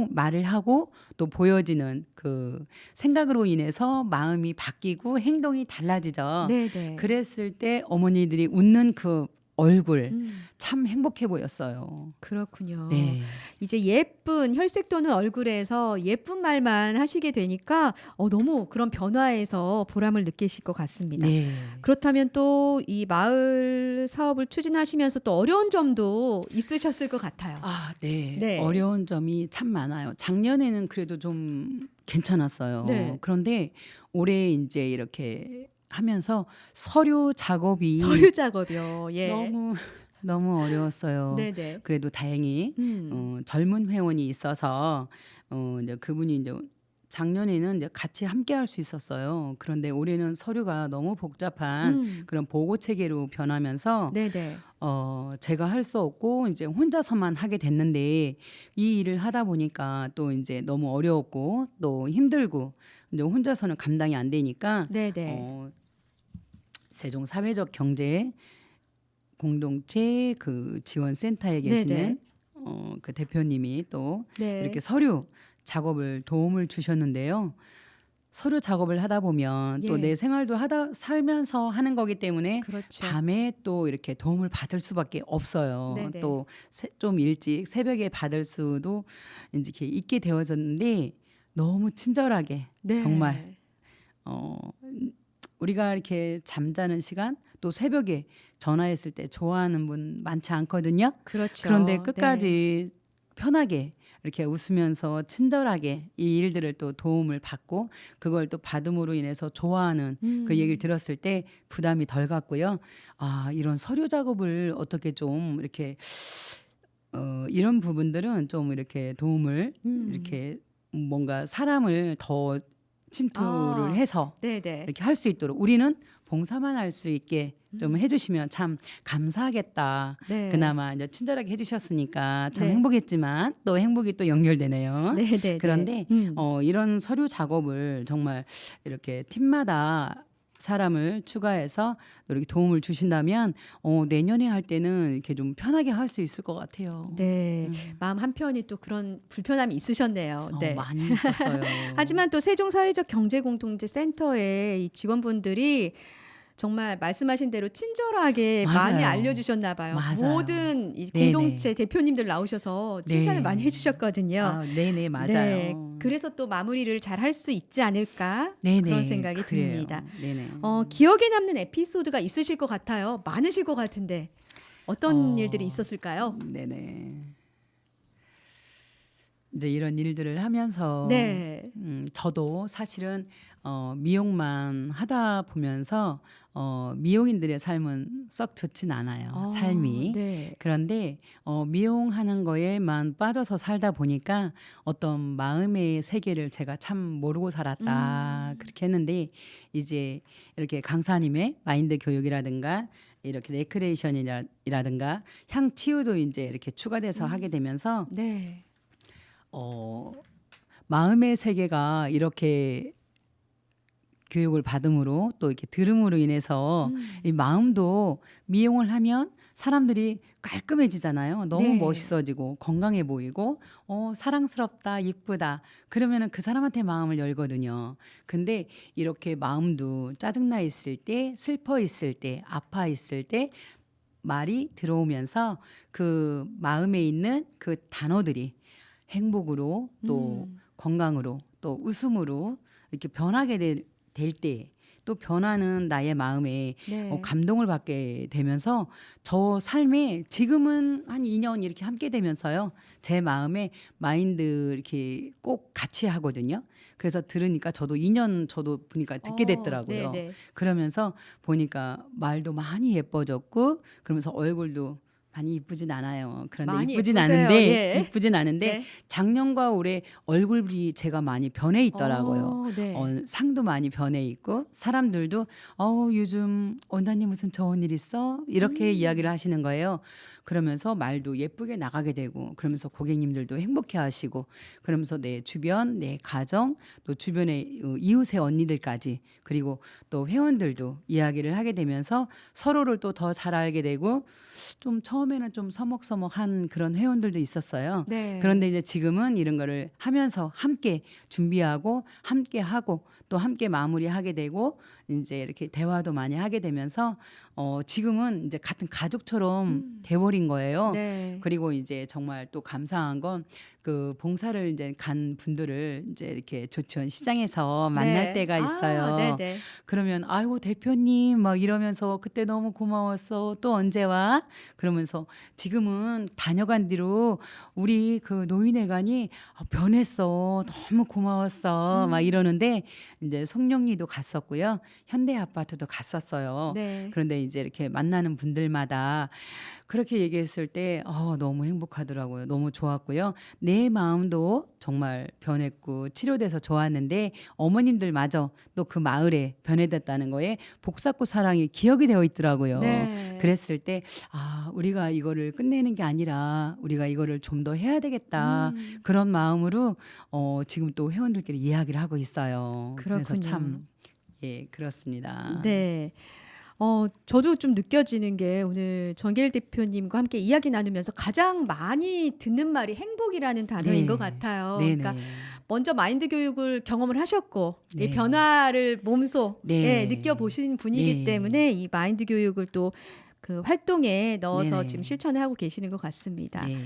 말을 하고 또 보여지는 그 생각으로 인해서 마음이 바뀌고 행동이 달라지죠. 네네. 그랬을 때 어머니들이 웃는 그 얼굴 음, 참 행복해 보였어요. 그렇군요. 네. 이제 예쁜 혈색 도는 얼굴에서 예쁜 말만 하시게 되니까 너무 그런 변화에서 보람을 느끼실 것 같습니다. 네. 그렇다면 또 이 마을 사업을 추진하시면서 또 어려운 점도 있으셨을 것 같아요. 네. 네. 어려운 점이 참 많아요. 작년에는 그래도 좀 괜찮았어요. 네. 그런데 올해 이제 이렇게 하면서 서류 작업이 서류 작업이요. 예. 너무 어려웠어요. 네네. 그래도 다행히 젊은 회원이 있어서 이제 그분이 이제 작년에는 이제 같이 함께 할 수 있었어요. 그런데 올해는 서류가 너무 복잡한 그런 보고 체계로 변하면서 네네. 제가 할 수 없고 이제 혼자서만 하게 됐는데 이 일을 하다 보니까 또 이제 너무 어려웠고 또 힘들고 이제 혼자서는 감당이 안 되니까 네네. 세종 사회적 경제 공동체 그 지원센터에 계시는 네네. 그 대표님이 또 네. 이렇게 서류 작업을 도움을 주셨는데요. 서류 작업을 하다 보면 또 예. 내 생활도 살면서 하는 거기 때문에 그렇죠. 밤에 또 이렇게 도움을 받을 수밖에 없어요. 네네. 또 좀 일찍 새벽에 받을 수도 이제 이렇게 있게 되어졌는데 너무 친절하게 네. 정말 우리가 이렇게 잠자는 시간 또 새벽에 전화했을 때 좋아하는 분 많지 않거든요. 그렇죠. 그런데 네. 끝까지 편하게 이렇게 웃으면서 친절하게 이 일들을 또 도움을 받고 그걸 또 받음으로 인해서 좋아하는 그 얘기를 들었을 때 부담이 덜 갔고요. 이런 서류 작업을 어떻게 좀 이렇게 이런 부분들은 좀 이렇게 도움을 이렇게 뭔가 사람을 더 침투를 해서 네네. 이렇게 할 수 있도록 우리는 봉사만 할 수 있게 좀 해주시면 참 감사하겠다. 네. 그나마 이제 친절하게 해주셨으니까 참 네. 행복했지만 또 행복이 또 연결되네요. 네네. 그런데 이런 서류 작업을 정말 이렇게 팀마다 사람을 추가해서 이렇게 도움을 주신다면 내년에 할 때는 이렇게 좀 편하게 할 수 있을 것 같아요. 네. 마음 한편이 또 그런 불편함이 있으셨네요. 네. 많이 있었어요. 하지만 또 세종사회적 경제공동체 센터의 이 직원분들이 정말 말씀하신 대로 친절하게 맞아요. 많이 알려주셨나 봐요. 맞아요. 모든 이 네네. 공동체 대표님들 나오셔서 칭찬을 네. 많이 해주셨거든요. 네네 맞아요. 네. 그래서 또 마무리를 잘 할 수 있지 않을까 네네, 그런 생각이 그래요. 듭니다. 네네. 기억에 남는 에피소드가 있으실 것 같아요. 많으실 것 같은데 어떤 어, 일들이 있었을까요? 네네. 이제 이런 일들을 하면서 네. 저도 사실은 미용만 하다 보면서 미용인들의 삶은 썩 좋진 않아요. 삶이. 네. 그런데 미용하는 거에만 빠져서 살다 보니까 어떤 마음의 세계를 제가 참 모르고 살았다. 그렇게 했는데 이제 이렇게 강사님의 마인드 교육이라든가 이렇게 레크레이션이라든가 향치유도 이제 이렇게 추가돼서 하게 되면서 네. 마음의 세계가 이렇게 교육을 받음으로 또 이렇게 들음으로 인해서 이 마음도 미용을 하면 사람들이 깔끔해지잖아요. 너무 네. 멋있어지고 건강해 보이고 사랑스럽다, 이쁘다. 그러면은 그 사람한테 마음을 열거든요. 근데 이렇게 마음도 짜증나 있을 때, 슬퍼 있을 때, 아파 있을 때 말이 들어오면서 그 마음에 있는 그 단어들이 행복으로 또 건강으로 또 웃음으로 이렇게 변하게 될 때 또 변하는 나의 마음에 네. 감동을 받게 되면서 저 삶에 지금은 한 2년 이렇게 함께 되면서요. 제 마음에 마인드 이렇게 꼭 같이 하거든요. 그래서 들으니까 저도 2년 저도 보니까 듣게 됐더라고요. 네네. 그러면서 보니까 말도 많이 예뻐졌고 그러면서 얼굴도 많이 이쁘진 않아요. 그런데 많이 이쁘진 예쁘세요. 않은데 예. 이쁘진 않은데 네. 작년과 올해 얼굴이 제가 많이 변해 있더라고요. 네. 상도 많이 변해 있고 사람들도 요즘 원장님 무슨 좋은 일 있어? 이렇게 이야기를 하시는 거예요. 그러면서 말도 예쁘게 나가게 되고 그러면서 고객님들도 행복해 하시고 그러면서 내 주변, 내 가정, 또 주변의 이웃의 언니들까지 그리고 또 회원들도 이야기를 하게 되면서 서로를 또 더 잘 알게 되고 좀 처음에는 좀 서먹서먹한 그런 회원들도 있었어요. 네. 그런데 이제 지금은 이런 거를 하면서 함께 준비하고 함께 하고 또 함께 마무리하게 되고 이제 이렇게 대화도 많이 하게 되면서 지금은 이제 같은 가족처럼 돼버린 거예요. 네. 그리고 이제 정말 또 감사한 건 그 봉사를 이제 간 분들을 이제 이렇게 조천 시장에서 만날 네. 때가 있어요. 네네. 그러면 아이고 대표님 막 이러면서 그때 너무 고마웠어. 또 언제 와? 그러면서 지금은 다녀간 뒤로 우리 그 노인회관이 변했어. 너무 고마웠어. 막 이러는데 이제 송룡리도 갔었고요. 현대아파트도 갔었어요. 네. 그런데 이제 이렇게 만나는 분들마다 그렇게 얘기했을 때 너무 행복하더라고요. 너무 좋았고요. 내 마음도 정말 변했고 치료돼서 좋았는데 어머님들마저 또 그 마을에 변해됐다는 거에 복사꽃 사랑이 기억이 되어 있더라고요. 네. 그랬을 때 우리가 이거를 끝내는 게 아니라 우리가 이거를 좀 더 해야 되겠다. 그런 마음으로 지금 또 회원들끼리 이야기를 하고 있어요. 그래서 그렇군요. 참 그렇습니다. 네. 저도 좀 느껴지는 게 오늘 정길 대표님과 함께 이야기 나누면서 가장 많이 듣는 말이 행복이라는 단어인 네. 것 같아요. 네네. 그러니까 먼저 마인드 교육을 경험을 하셨고 이 네. 변화를 몸소 네. 느껴보신 분이기 네. 때문에 이 마인드 교육을 또 그 활동에 넣어서 네네. 지금 실천을 하고 계시는 것 같습니다. 네.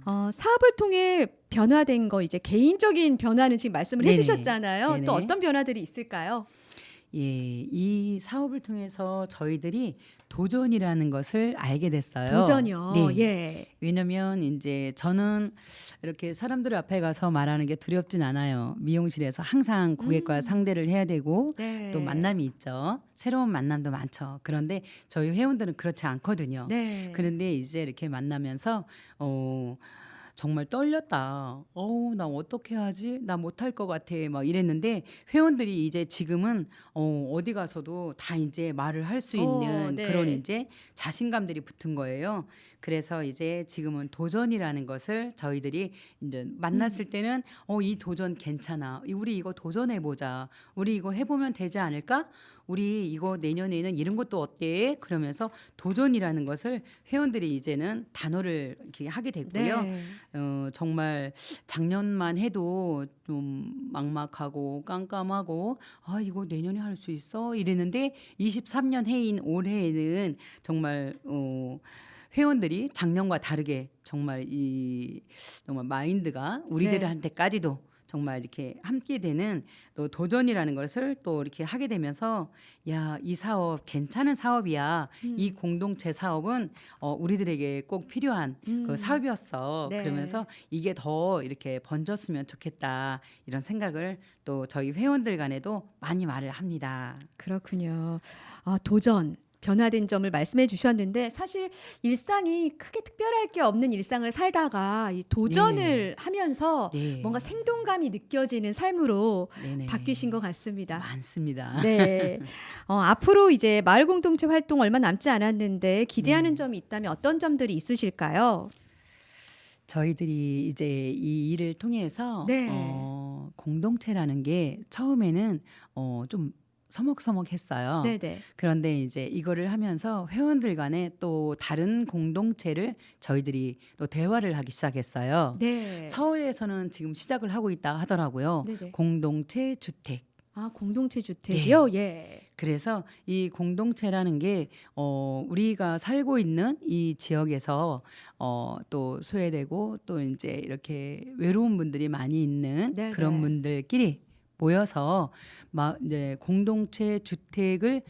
사업을 통해 변화된 거 이제 개인적인 변화는 지금 말씀을 네네. 해주셨잖아요. 네네. 또 어떤 변화들이 있을까요? 이 사업을 통해서 저희들이 도전이라는 것을 알게 됐어요. 도전이요. 네. 예. 왜냐면 이제 저는 이렇게 사람들 앞에 가서 말하는 게 두렵진 않아요. 미용실에서 항상 고객과 상대를 해야 되고 네. 또 만남이 있죠. 새로운 만남도 많죠. 그런데 저희 회원들은 그렇지 않거든요. 네. 그런데 이제 이렇게 만나면서 정말 떨렸다. 나 어떻게 하지? 나 못할 것 같아. 막 이랬는데 회원들이 이제 지금은 어디 가서도 다 이제 말을 할 수 있는 네. 그런 이제 자신감들이 붙은 거예요. 그래서 이제 지금은 도전이라는 것을 저희들이 이제 만났을 때는 이 도전 괜찮아. 우리 이거 도전해 보자. 우리 이거 해보면 되지 않을까? 우리 이거 내년에는 이런 것도 어때? 그러면서 도전이라는 것을 회원들이 이제는 단어를 이렇게 하게 됐고요. 네. 정말 작년만 해도 좀 막막하고 깜깜하고 이거 내년에 할 수 있어? 이랬는데 23년 해인 올해에는 정말 회원들이 작년과 다르게 정말 정말 마인드가 우리들한테까지도 정말 이렇게 함께 되는 또 도전이라는 것을 또 이렇게 하게 되면서 이 사업 괜찮은 사업이야. 이 공동체 사업은 우리들에게 꼭 필요한 그 사업이었어. 네. 그러면서 이게 더 이렇게 번졌으면 좋겠다. 이런 생각을 또 저희 회원들 간에도 많이 말을 합니다. 그렇군요. 도전. 변화된 점을 말씀해 주셨는데 사실 일상이 크게 특별할 게 없는 일상을 살다가 이 도전을 하면서 네. 뭔가 생동감이 느껴지는 삶으로 네네. 바뀌신 것 같습니다. 많습니다. 네. 앞으로 이제 마을 공동체 활동 얼마 남지 않았는데 기대하는 네. 점이 있다면 어떤 점들이 있으실까요? 저희들이 이제 이 일을 통해서 네. 공동체라는 게 처음에는 좀 서먹서먹했어요. 네네. 그런데 이제 이거를 하면서 회원들 간에 또 다른 공동체를 저희들이 또 대화를 하기 시작했어요. 네. 서울에서는 지금 시작을 하고 있다 하더라고요. 네네. 공동체 주택. 아, 공동체 주택이요? 예. 그래서 이 공동체라는 게 우리가 살고 있는 이 지역에서 또 소외되고 또 이제 이렇게 외로운 분들이 많이 있는 네네. 그런 분들끼리 모여서 막 이제 공동체 주택을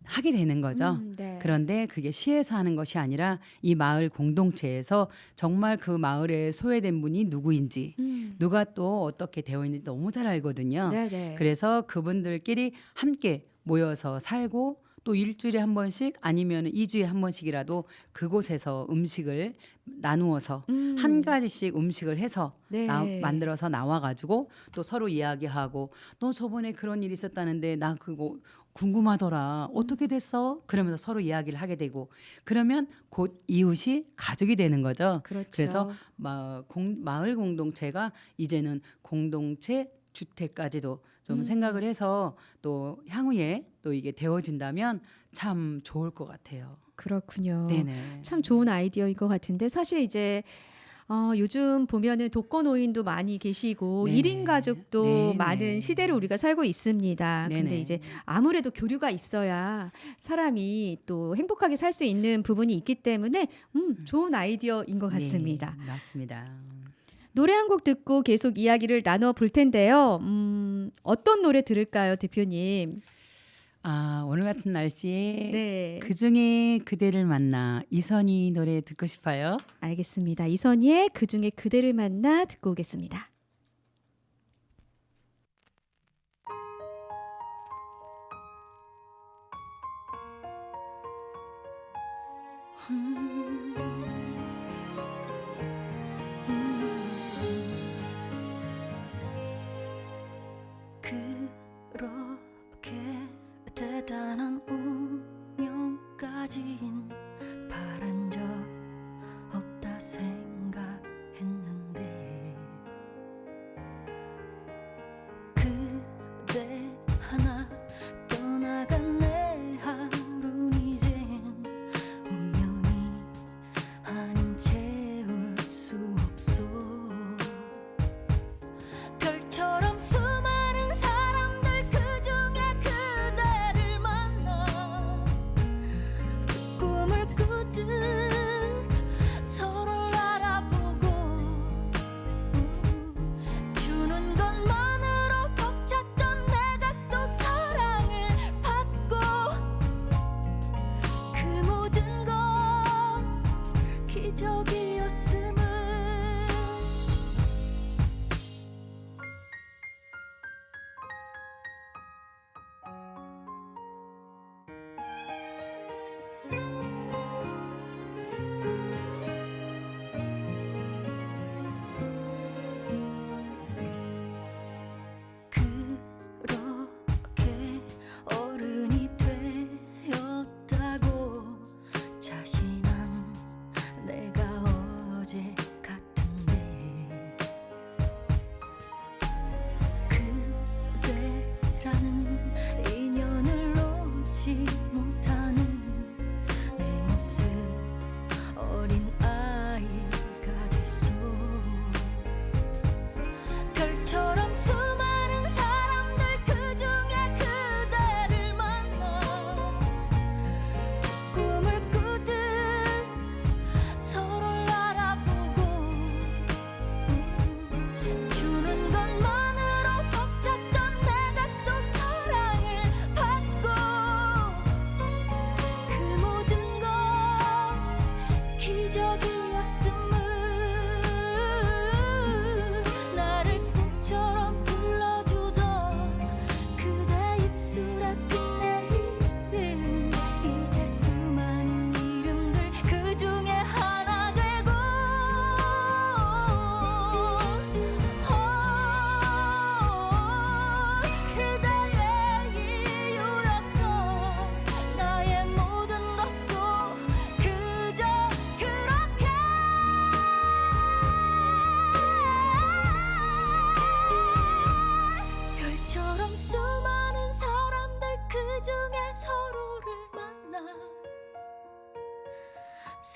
하게 되는 거죠. 네. 그런데 그게 시에서 하는 것이 아니라 이 마을 공동체에서 정말 그 마을에 소외된 분이 누구인지 누가 또 어떻게 되어 있는지 너무 잘 알거든요. 네네. 그래서 그분들끼리 함께 모여서 살고 또 일주일에 한 번씩 아니면 2주에 한 번씩이라도 그곳에서 음식을 나누어서 한 가지씩 음식을 해서 네. 만들어서 나와가지고 또 서로 이야기하고 너 저번에 그런 일이 있었다는데 나 그거 궁금하더라. 어떻게 됐어? 그러면서 서로 이야기를 하게 되고 그러면 곧 이웃이 가족이 되는 거죠. 그렇죠. 그래서 마을 공동체가 이제는 공동체 주택까지도 좀 생각을 해서 또 향후에 또 이게 되어진다면 참 좋을 것 같아요. 그렇군요. 네네. 참 좋은 아이디어인 것 같은데 사실 이제 요즘 보면은 독거노인도 많이 계시고 네네. 1인 가족도 네네. 많은 시대를 우리가 살고 있습니다. 근데 네네. 이제 아무래도 교류가 있어야 사람이 또 행복하게 살 수 있는 부분이 있기 때문에 좋은 아이디어인 것 같습니다. 네, 맞습니다. 노래 한 곡 듣고 계속 이야기를 나눠 볼 텐데요. 어떤 노래 들을까요, 대표님? 오늘 같은 날씨에 네. 그중에 그대를 만나 이선희 노래 듣고 싶어요. 알겠습니다. 이선희의 그중에 그대를 만나 듣고 오겠습니다. 그렇게 대단한 운명까진 바란 적 없다 생각했는데 그대 하나 떠나간 내 하루는 이젠 운명이 아닌 채울 수 없어 별처럼 수많은 사람들 그중에 그대를 만나 꿈을 꾸듯 서로를 알아보고 주는 것만으로 벅찼던 내가 또 사랑을 받고 그 모든 건 기적이었음을 그렇게 어른이 되었다고 자신한 내가 어제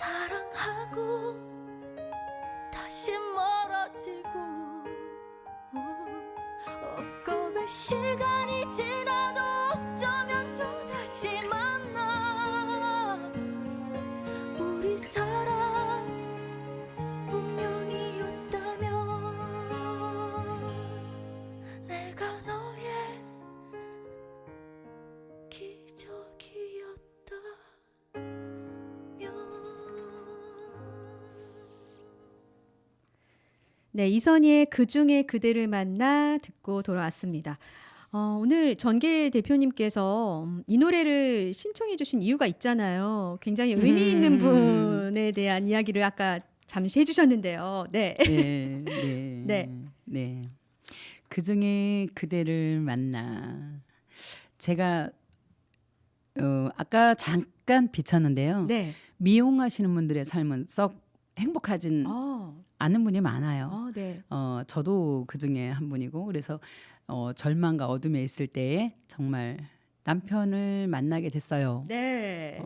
사랑하고 다시 멀어지고 옥겁의 시간이 지나도 어쩌면 또다시 만나 우리 사랑 운명이었다면 내가 너의 기적이었다면 네, 이선희의 그중에 그대를 만나 듣고 돌아왔습니다. 오늘 전계 대표님께서 이 노래를 신청해 주신 이유가 있잖아요. 굉장히 의미 있는 분에 대한 이야기를 아까 잠시 해주셨는데요. 네. 네, 네, 네. 네. 그 중에 그대를 만나. 제가 아까 잠깐 비쳤는데요. 네. 미용하시는 분들의 삶은 썩 행복하진 않은 분이 많아요. 네. 저도 그 중에 한 분이고 그래서 절망과 어둠에 있을 때에 정말 남편을 만나게 됐어요. 네.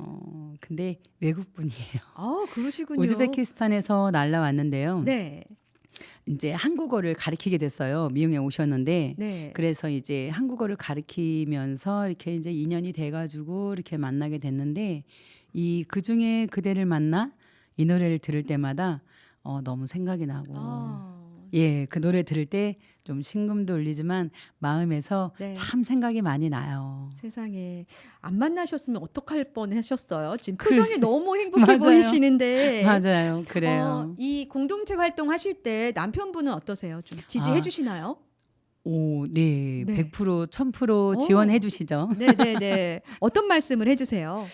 근데 외국 분이에요. 그러시군요. 우즈베키스탄에서 날라왔는데요. 네. 이제 한국어를 가르치게 됐어요. 미용에 오셨는데 네. 그래서 이제 한국어를 가르치면서 이렇게 이제 인연이 돼가지고 이렇게 만나게 됐는데 이 그중에 그대를 만나 이 노래를 들을 때마다 너무 생각이 나고 예, 그 노래 들을 때 좀 심금도 울리지만 마음에서 네. 참 생각이 많이 나요. 세상에 안 만나셨으면 어떡할 뻔하셨어요. 지금 표정이 글쎄. 너무 행복해 맞아요. 보이시는데. 맞아요, 그래요. 이 공동체 활동하실 때 남편분은 어떠세요? 좀 지지해 주시나요? 오, 네, 네. 100% 1000% 오. 지원해 주시죠. 네네네. 어떤 말씀을 해주세요?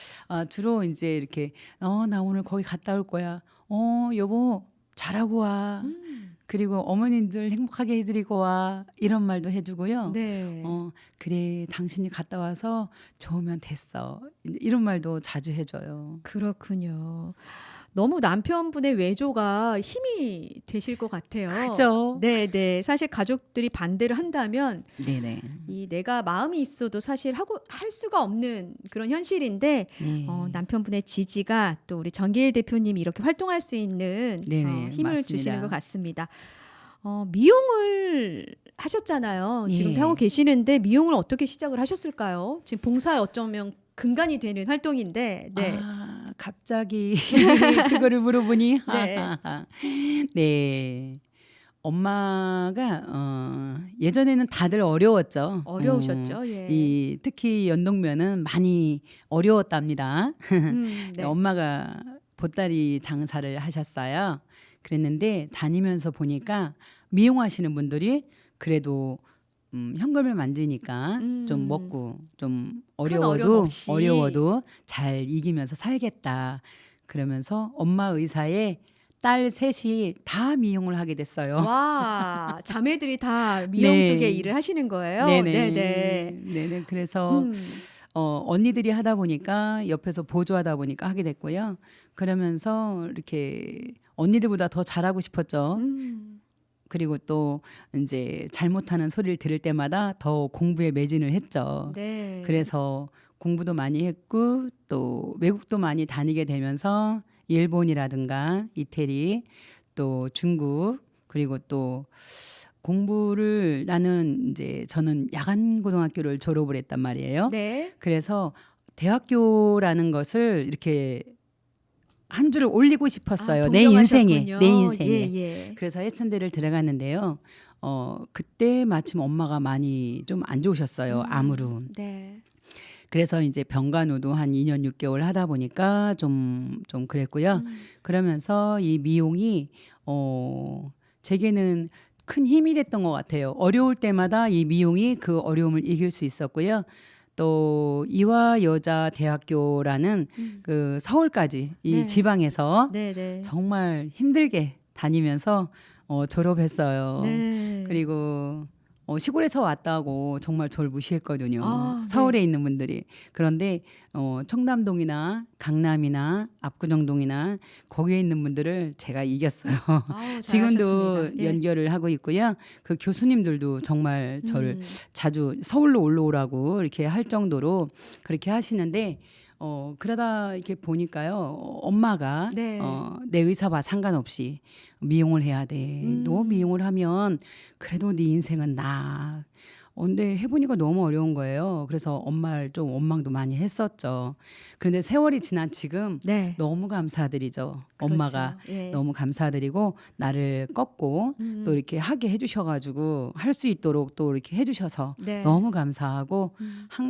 주로 이제 이렇게 나 오늘 거기 갔다 올 거야. 여보 잘하고 와. 그리고 어머님들 행복하게 해드리고 와. 이런 말도 해주고요. 네. 그래 당신이 갔다 와서 좋으면 됐어. 이런 말도 자주 해줘요. 그렇군요. 너무 남편분의 외조가 힘이 되실 것 같아요. 그죠? 네네. 사실 가족들이 반대를 한다면 네네. 이 내가 마음이 있어도 사실 할 수가 없는 그런 현실인데 네. 남편분의 지지가 또 우리 정기일 대표님이 이렇게 활동할 수 있는 네네, 힘을 맞습니다. 주시는 것 같습니다. 미용을 하셨잖아요. 지금도 예. 하고 계시는데 미용을 어떻게 시작을 하셨을까요? 지금 봉사에 어쩌면 근간이 되는 활동인데. 네. 갑자기 그거를 물어보니 네. 네. 엄마가 예전에는 다들 어려웠죠. 어려우셨죠. 예. 특히 연동면은 많이 어려웠답니다. 네. 엄마가 보따리 장사를 하셨어요. 그랬는데 다니면서 보니까 미용하시는 분들이 그래도 현금을 만지니까 좀 먹고 좀 어려움 어려워도 없이. 잘 이기면서 살겠다. 그러면서 엄마 의사에 딸 셋이 다 미용을 하게 됐어요. 와, 자매들이 다 미용 네. 쪽에 일을 하시는 거예요? 네네. 네네. 네네. 그래서 언니들이 하다 보니까 옆에서 보조하다 보니까 하게 됐고요. 그러면서 이렇게 언니들보다 더 잘하고 싶었죠. 그리고 또 이제 잘못하는 소리를 들을 때마다 더 공부에 매진을 했죠. 네. 그래서 공부도 많이 했고 또 외국도 많이 다니게 되면서 일본이라든가 이태리 또 중국 그리고 또 공부를 저는 야간 고등학교를 졸업을 했단 말이에요. 네. 그래서 대학교라는 것을 이렇게 한 줄을 올리고 싶었어요. 내 인생에. 예, 예. 그래서 해천대를 들어갔는데요. 그때 마침 엄마가 많이 좀 안 좋으셨어요. 암으로. 네. 그래서 이제 병간호도 한 2년 6개월 하다 보니까 좀 그랬고요. 그러면서 이 미용이 제게는 큰 힘이 됐던 것 같아요. 어려울 때마다 이 미용이 그 어려움을 이길 수 있었고요. 또 이화여자대학교라는 그 서울까지 이 네. 지방에서 네네. 정말 힘들게 다니면서 졸업했어요. 네. 그리고 시골에서 왔다고 정말 저를 무시했거든요. 아, 서울에 네. 있는 분들이. 그런데 청담동이나 강남이나 압구정동이나 거기에 있는 분들을 제가 이겼어요. 아우, 지금도 잘하셨습니다. 예. 연결을 하고 있고요. 그 교수님들도 정말 저를 자주 서울로 올라오라고 이렇게 할 정도로 그렇게 하시는데 그러다 이렇게 보니까요. 엄마가 네. 내 의사와 상관없이 미용을 해야 돼. 너 미용을 하면 그래도 네 인생은 나. 근데 해보니까 너무 어려운 거예요. 그래서 엄마를 좀 원망도 많이 했었죠. 그런데 세월이 지난 지금 네. 너무 감사드리죠. 그렇죠. 엄마가 예. 너무 감사드리고 나를 꺾고 또 이렇게 하게 해주셔가지고 할 수 있도록 또 이렇게 해주셔서 네. 너무 감사하고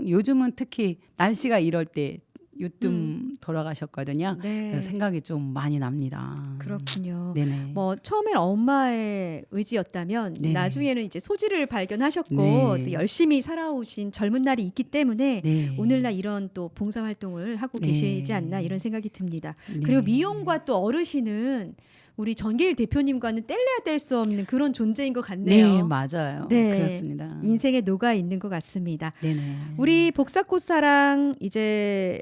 요즘은 특히 날씨가 이럴 때 요즘 돌아가셨거든요. 네. 그래서 생각이 좀 많이 납니다. 그렇군요. 네네. 뭐 처음엔 엄마의 의지였다면 네네. 나중에는 이제 소질을 발견하셨고 네. 또 열심히 살아오신 젊은 날이 있기 때문에 네. 오늘날 이런 또 봉사 활동을 하고 네. 계시지 않나 이런 생각이 듭니다. 네. 그리고 미용과 또 어르신은 우리 전계일 대표님과는 뗄래야 뗄 수 없는 그런 존재인 것 같네요. 네, 맞아요. 네. 그렇습니다. 인생에 녹아 있는 것 같습니다. 네네. 우리 복사꽃사랑 이제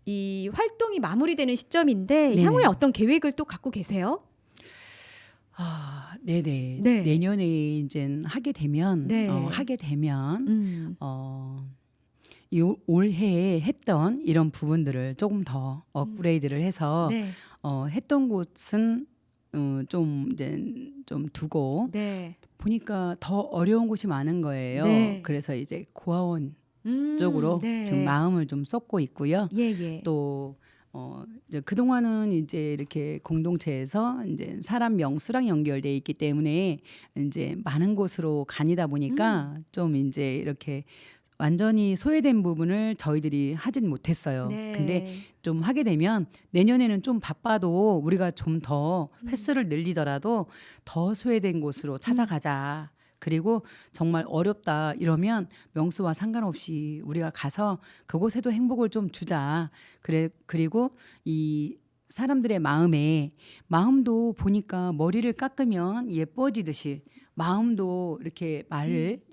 이 활동이 마무리되는 시점인데 네네. 향후에 어떤 계획을 또 갖고 계세요? 네네. 네. 내년에 이제 하게 되면 네. 올해에 했던 이런 부분들을 조금 더 업그레이드를 해서 네. 했던 곳은 좀 두고 네. 보니까 더 어려운 곳이 많은 거예요. 네. 그래서 이제 고아원 쪽으로 네. 지금 마음을 좀 쏟고 있고요. 예. 또 이제 그동안은 이제 이렇게 공동체에서 이제 사람 명수랑 연결돼 있기 때문에 이제 많은 곳으로 다니다 보니까 좀 이제 이렇게 완전히 소외된 부분을 저희들이 하진 못했어요. 네. 근데 좀 하게 되면 내년에는 좀 바빠도 우리가 좀 더 횟수를 늘리더라도 더 소외된 곳으로 찾아가자. 그리고 정말 어렵다 이러면 명수와 상관없이 우리가 가서 그곳에도 행복을 좀 주자. 그리고 이 사람들의 마음도 보니까 머리를 깎으면 예뻐지듯이 마음도 이렇게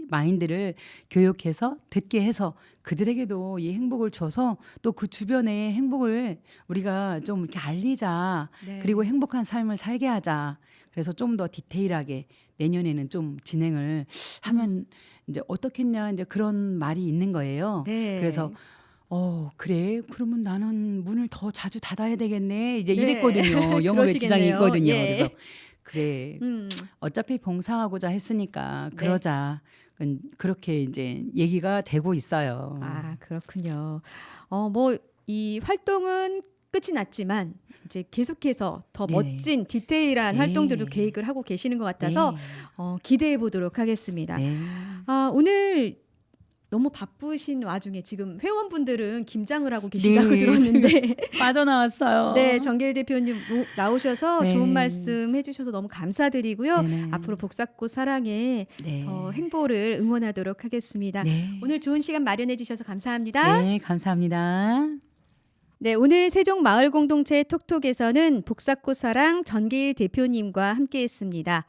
마인드를 교육해서 듣게 해서 그들에게도 이 행복을 줘서 또 그 주변의 행복을 우리가 좀 이렇게 알리자. 네. 그리고 행복한 삶을 살게 하자. 그래서 좀 더 디테일하게 내년에는 좀 진행을 하면 이제 어떻겠냐 이제 그런 말이 있는 거예요. 네. 그래서 그래 그러면 나는 문을 더 자주 닫아야 되겠네 이제 네. 이랬거든요. 영업에 지장이 그러시겠네요. 있거든요. 예. 그래서 그래 어차피 봉사하고자 했으니까 그러자. 그렇게 이제 얘기가 되고 있어요. 그렇군요. 뭐 이 활동은 끝이 났지만 이제 계속해서 더 네네. 멋진 디테일한 네. 활동들을 계획을 하고 계시는 것 같아서 기대해 보도록 하겠습니다. 네. 오늘 너무 바쁘신 와중에 지금 회원분들은 김장을 하고 계시다고 네, 들었는데 빠져나왔어요. 네, 정계일 대표님 나오셔서 네. 좋은 말씀 해주셔서 너무 감사드리고요. 네네. 앞으로 복사꽃 사랑에 네. 더 행보를 응원하도록 하겠습니다. 네. 오늘 좋은 시간 마련해 주셔서 감사합니다. 네, 감사합니다. 네, 오늘 세종 마을 공동체 톡톡에서는 복사꽃 사랑 전계일 대표님과 함께했습니다.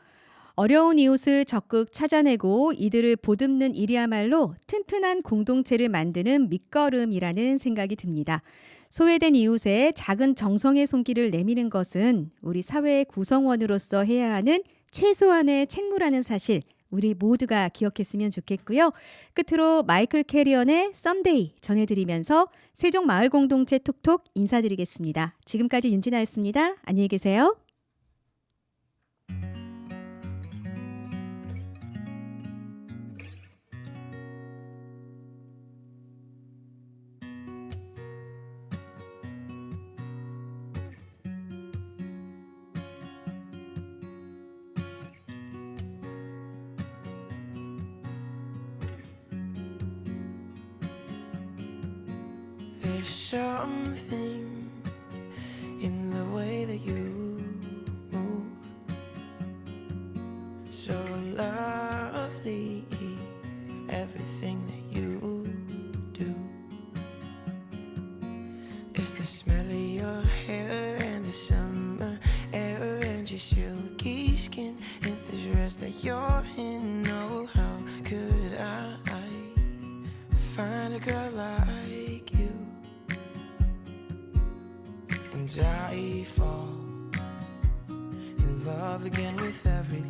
어려운 이웃을 적극 찾아내고 이들을 보듬는 일이야말로 튼튼한 공동체를 만드는 밑거름이라는 생각이 듭니다. 소외된 이웃의 작은 정성의 손길을 내미는 것은 우리 사회의 구성원으로서 해야 하는 최소한의 책무라는 사실 우리 모두가 기억했으면 좋겠고요. 끝으로 마이클 캐리언의 썸데이 전해드리면서 세종 마을 공동체 톡톡 인사드리겠습니다. 지금까지 윤진아였습니다. 안녕히 계세요. There's something in the way that you move, so lovely. Everything that you do is the smell of your hair and the summer air and your silky skin and the dress that you're in. Oh, how could I find a girl like you? And I fall in love again with every